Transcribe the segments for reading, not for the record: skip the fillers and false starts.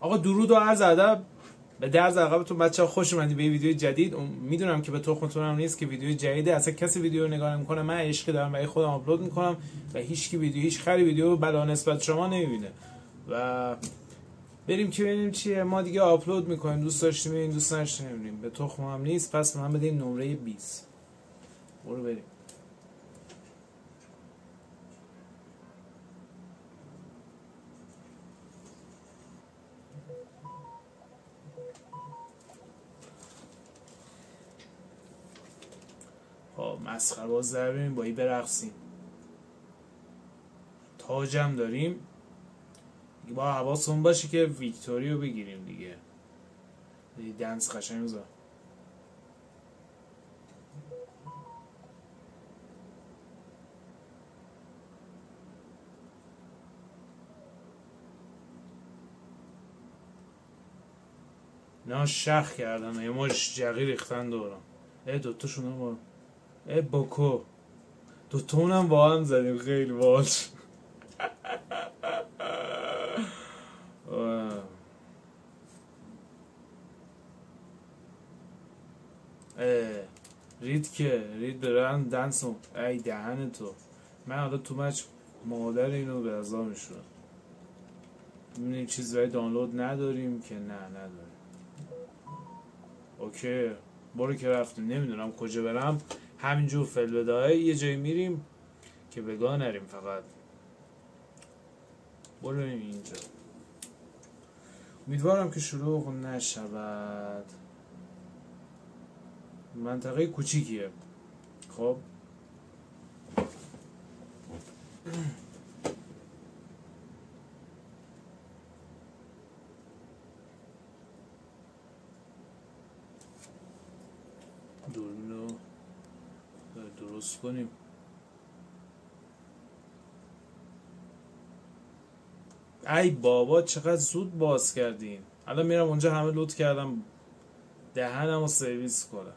آقا درود و عرض ادب به درز عقبتون بچه‌ها، خوش اومدید به یه ویدیو جدید. میدونم که به تخمتون هم نیست که ویدیو جدیده، اصلا کسی ویدیو رو نگاه نمی‌کنه. من عشق دارم برای خودم آپلود می‌کنم و هیچ خری ویدیو بلا نسبت شما نمی‌بینه و بریم که ببینیم چیه. ما دیگه آپلود می‌کنیم، دوست داشتیم این دوست نداشتیم نمی‌بینیم، به تخم هم نیست. پس من بدین نمره 20 برو بریم. مسخره باز در بریم با این برقصیم. تاجم داریم با حواسمون باشه که ویکتوری رو بگیریم دیگه. دنس قشنگ بذار. نه شخ کردن یه مش جقی ریختن دورم. دوتاشون هم با بوکو دوتون هم با هم زدیم. خیلی باحال. رید برن دنسون. ای دهن تو. من حالا تو مچ مادر اینو به ازا میشونم. میبینیم چیز برای دانلود نداریم که نه نداریم. اوکی برو که رفتیم. نمیدونم کجا برم، همینجور فلبدای یه جایی میریم که بگاه نریم. فقط برو اینجا. امیدوارم که شروع نشود. منطقه کوچیکیه. خب دوربینو درست کنیم. ای بابا چقدر زود باز کردین. الان میرم اونجا همه لود کردم، دهنم رو سرویس کنم.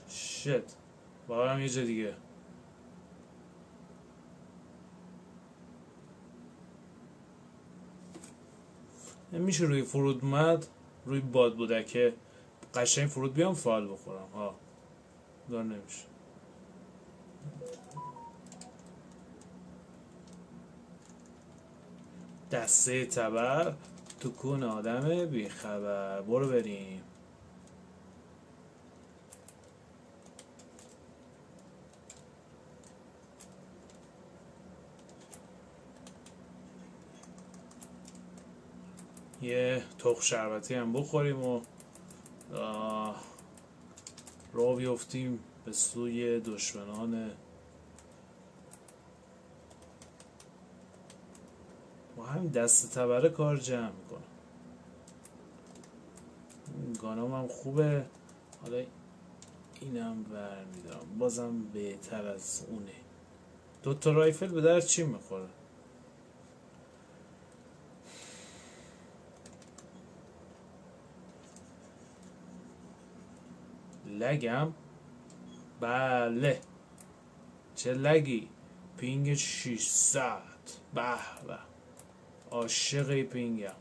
شت بارم یه جا دیگه. میشه روی فرود مد روی باد بودکه قشنگ فرود بیام فال بخورم. ها دار نمیشه. دسته تبر تو کون آدم بیخبر. برو بریم. یه تخم شربتی هم بخوریم و راه بیفتیم به سوی دشمنان. با همین دست تبره کار جمع میکنم. گانام هم خوبه. حالا اینم برمیدارم، بازم بهتر از اونه. دوتا رایفل به در چی میخوره؟ لگم؟ بله چه لگی؟ پینگ 600. به به عاشق پینگم.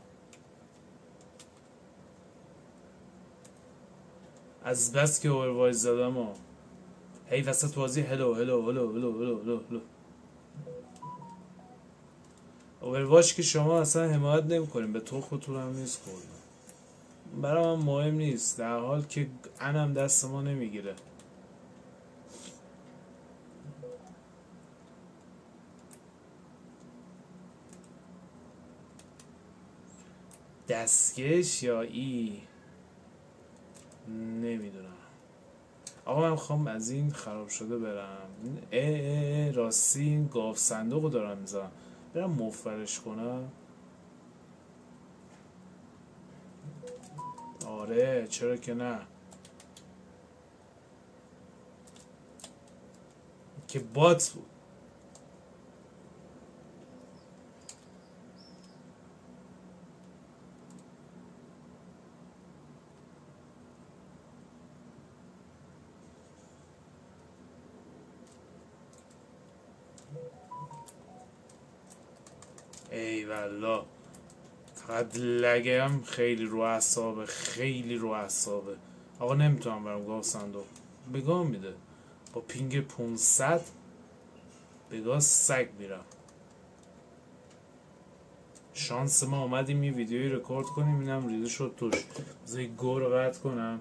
از بس که اووروایز زدم و هی وسط بازی هلو هلو هلو هلو هلو هلو هلو. اوورواچ که شما اصلا حمایت نمی کنیم، به تخمتون هم نیست کلا. برای من مهم نیست در حال که انم دست ما نمیگیره. دستکش یا ای نمیدونم. آقا من میخوام از این خراب شده برم. راستی این گاف صندوق رو دارم میذارم، برم مفرش کنم. آره چرا که نه. که بات بود. ای والله فقط لگم خیلی رو اعصابه، خیلی رو اعصابه. آقا نمیتونم برم گاو صندوق، بگاه میده با پینگ 500 بگاه سگ میرم. شانس ما اومدیم یه ویدیوی رکورد کنیم، اینم ریده شد توش. بذار یه گو رو قطع کنم.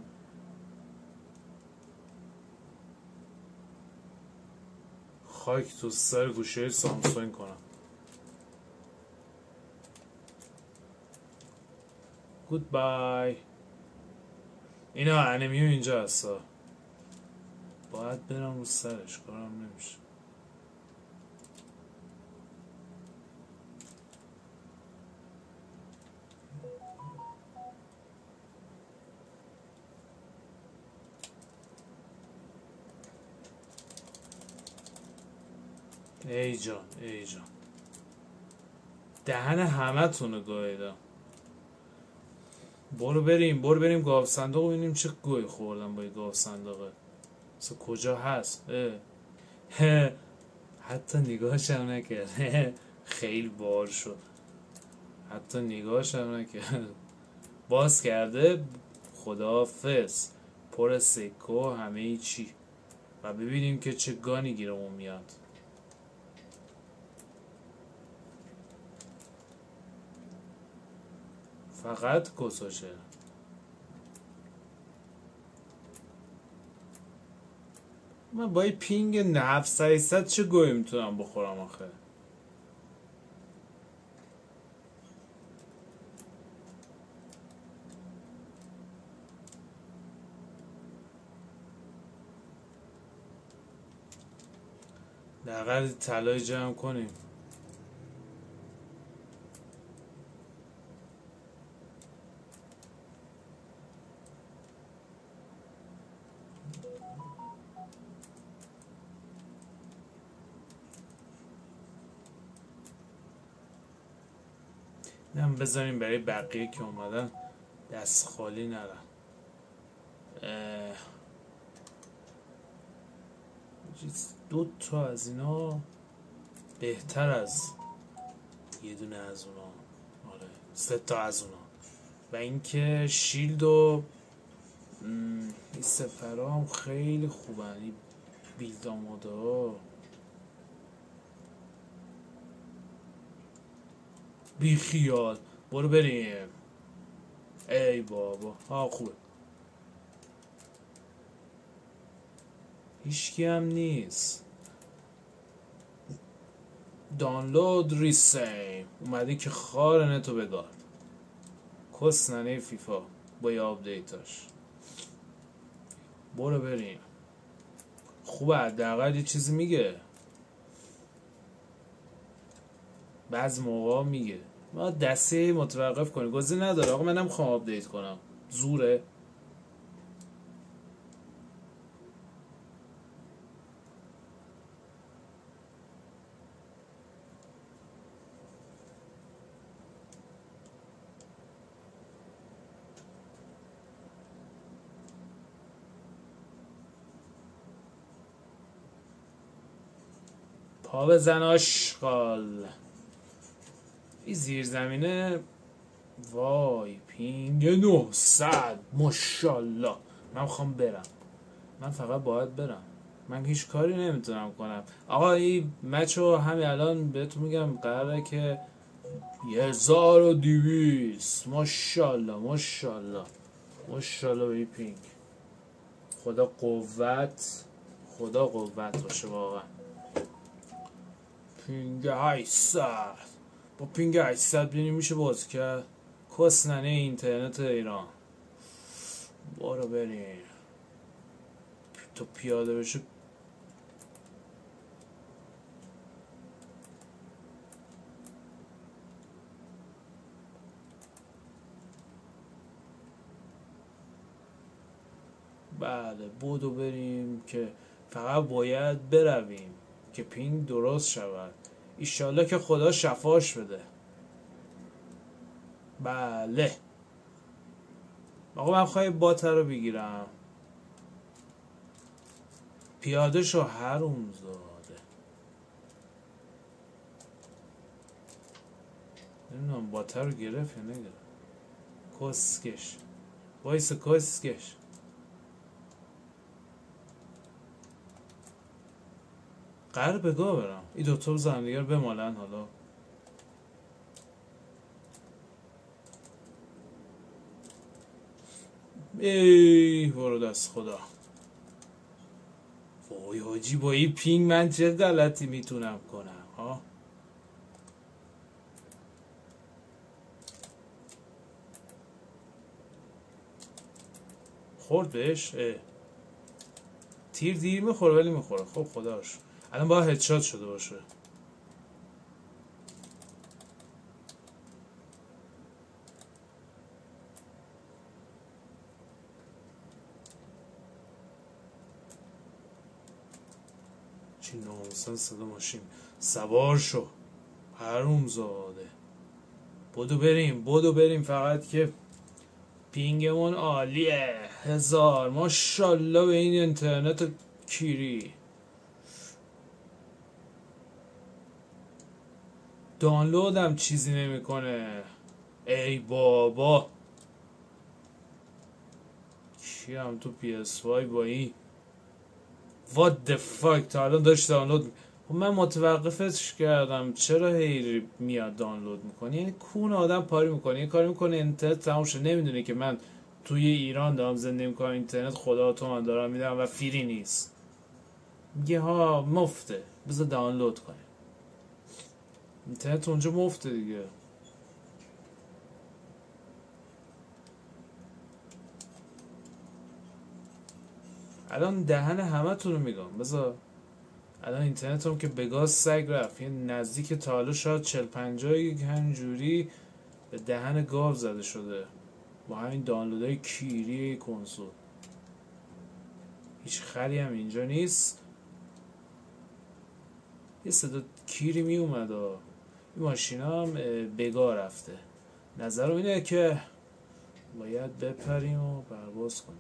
خاک تو سر گوشه سامسونگ کنم. گود بای. اینا انمیو اینجا هستا، باید برم رو سرش، کارم نمیشه. ای جان ای جان، دهن همه تونو گاییدم. برو بریم گاو صندوق ببینیم چه گوی خوردم با گاو صندوقه. اصلا کجا هست؟ حتی نگاهش هم نکرد. خیلی بار شد، حتی نگاهش هم نکرد. باز کرده خداحافظ، پر سکو همه چی. و ببینیم که چه گانی گیرمون میاد. فقط کسوشه. من با یه پینگ 9700 چه گویی میتونم بخورم آخه؟ دقیقا طلای جمع کنیم. هم بذاریم برای بقیه که اومدن دست خالی نرن. دو تا از اینا بهتر از یه دونه از اونا. آره 3 تا از اونا. و اینکه شیلد و این سپرا هم خیلی خوبن. این بیلد آماده ها بی خیال. برو بریم. ای بابا ها خوبه. هیچکی هم نیست. دانلود ریسیم اومده که خار نتو بگار. کس ننه فیفا با یه آپدیتاش. برو بریم. خوبه حداقل یه چیزی میگه. بعض موقع میگه ما دسته متوقف کنی، گزینه نداره. آقا منم خوام آپدیت کنم، زوره. پا بزن آشغال. این زیر زمینه وای پینگ 900 ماشالله. من میخوام برم، من فقط باید برم، من هیچ کاری نمیتونم کنم. آقا این مچو همین الان بهتون میگم قراره که 1200 ماشالله ماشالله ماشالله به این پینگ. خدا قوت، خدا قوت باشه واقعا. پینگ 800 با پینگ 800 بینیم میشه باز کرد. کسننه اینترنت ایران. برو بریم. تو پیاده بشه بله بودو بریم که فقط باید برویم که پینگ درست شود. ایشالله که خدا شفاش بده. بله آقا من خواهی بات رو بگیرم. پیاده شو حروم زاده. نمیدونم باتر رو گرفت یا نگرفت. کسکش وایس کسکش. قرار بگاه برم این دوتا زندگی رو بمالن. حالا ای برو دست خدا. وای حاجی با این پینگ من چه غلطی میتونم کنم ها. خورد بهش. تیر دیر میخوره ولی میخوره. خب خداش الان باید هدشات شده باشه. چی ناموسن صدا ماشین. سوار شو حروم زاده. بدو بریم فقط که پینگمون عالیه. 1000 ماشالله به این اینترنت کیری. دانلودم چیزی نمیکنه. ای بابا کیم تو PS5 با این What the fuck. تا الان داشت دانلود من متوقفش کردم. چرا هی میاد دانلود میکنه؟ یعنی کون آدم پاری میکنه. یه کاری میکنه اینترنت تموم شه. نمیدونه که من توی ایران دارم زندگی میکنم. اینترنت خدا تو من دارم میدم و فری نیست. میگه ها مفته بذار دانلود کنه. اینترنت اونجا مفته دیگه. الان دهن همه تونو میگم. بذار الان اینترنت هم که بگاز سگ رفت. یه نزدیک تا حالا شاید 40-50 همجوری به دهن گاو زده شده با همین دانلودهای کیری کنسول. هیچ خری هم اینجا نیست. یه صدا کیری می اومد و این ماشین هم بگاه رفته. نظرم اینه که باید بپریم و پرواز کنیم.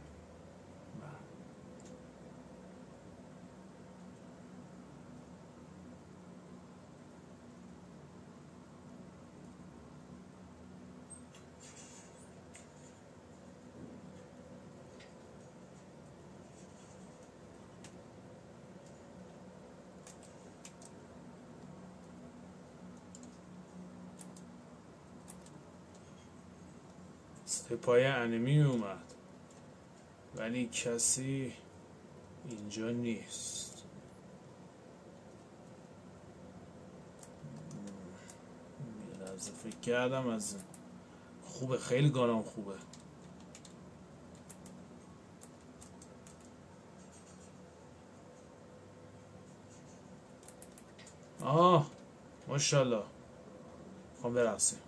پای انمی اومد ولی کسی اینجا نیست. میرزه فکر کردم از خوبه. خیلی گانم خوبه. ماشالله میخوام برقصیم.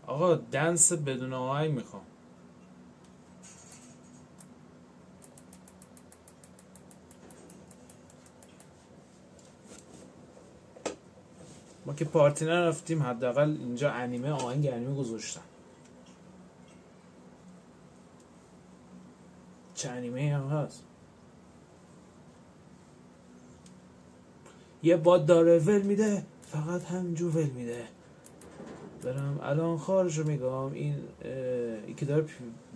آقا دنس بدون آهنگ میخوام. ما که پارتی نرفتیم حداقل اینجا انیمه آهنگ انیمه گذاشتم. چه انیمه هم هست. یه باد داره ول میده فقط همینجور ول میده. برم الان خارجو میگم. این که داره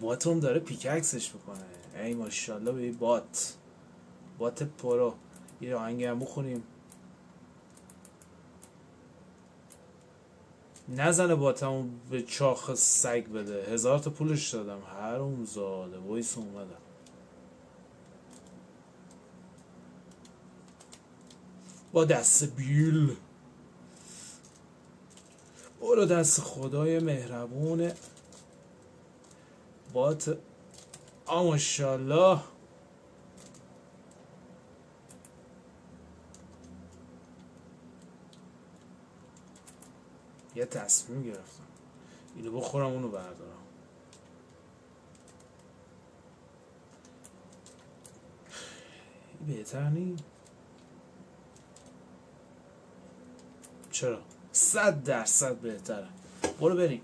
باتم داره پیککسش میکنه. ای ماشاءالله به این بات پرو. یه آهنگ هم بخونیم. نزنه باتمو به چاخ سگ بده. 1000 تا پولش دادم. حروم زاده. وایس اومدم. با دست بیل برو دست خدای مهربونه. بات ماشاءالله. یه تصمیم گرفتم اینو بخورم اونو بردارم. بهتر نی؟ چرا؟ 100% بهتره. برو بریم.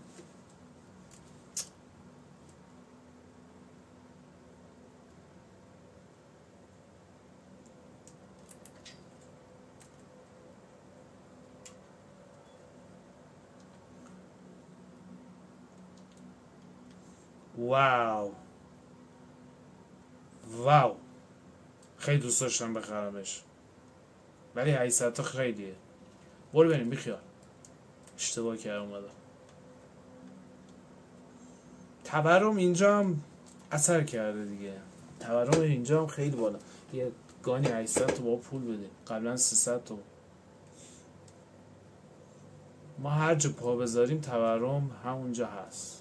واو واو، خیلی دوست داشتم بخرمش ولی 800 تا خیلیه. برو بریم بیخیال، اشتباه کردم اومدم. تورم اینجا هم اثر کرده دیگه، تورم اینجا هم خیلی بالا. یه گانی 800 تا با پول بده، قبلا 300 تا. ما هر جا پا بذاریم تورم همونجا هست.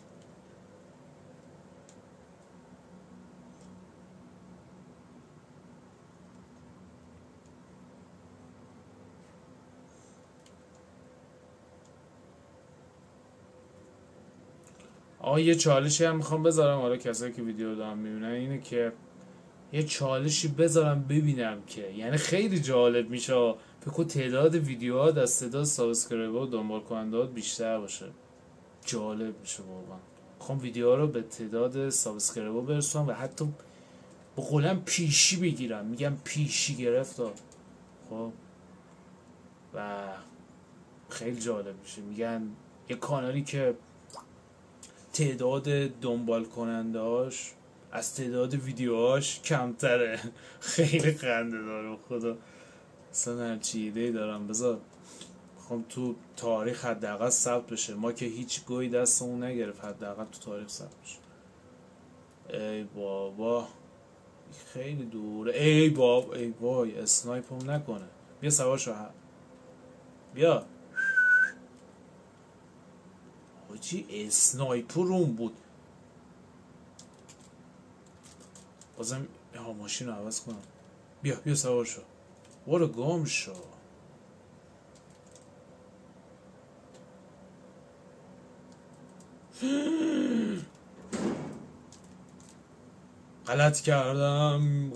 یه چالشی هم میخوام بذارم، حالا کسایی که ویدیو دارم میبینن، اینه که یه چالشی بذارم ببینم که یعنی خیلی جالب میشه. فکر کنم تعداد ویدیوها از تعداد سابسکرایبر و دنبال کننده‌ها بیشتر باشه. جالب میشه واقعا. میخوام ویدیوها رو به تعداد سابسکرایبر برسونم و حتی با قولم پیشی بگیرم. میگم پیشی گرفت خب، و خیلی جالب میشه. میگن یه کانالی که تعداد دنبال کننده‌هاش از تعداد ویدیوهاش کمتره خیلی خنده داره خدا. اصلا هرچی ایده‌ای دارم بذار میخوام تو تاریخ حداقل ثبت بشه. ما که هیچ گوی دستمون نگرفت، حداقل تو تاریخ ثبت بشه. ای بابا خیلی دوره. ای بابا ای وای، اسنایپم نکنه. بیا سوار شو، بیا. حاجی اسنایپر روم بود. بازم ماشین رو عوض کنم. بیا سوار شو، برو گم شو. غلط کردم.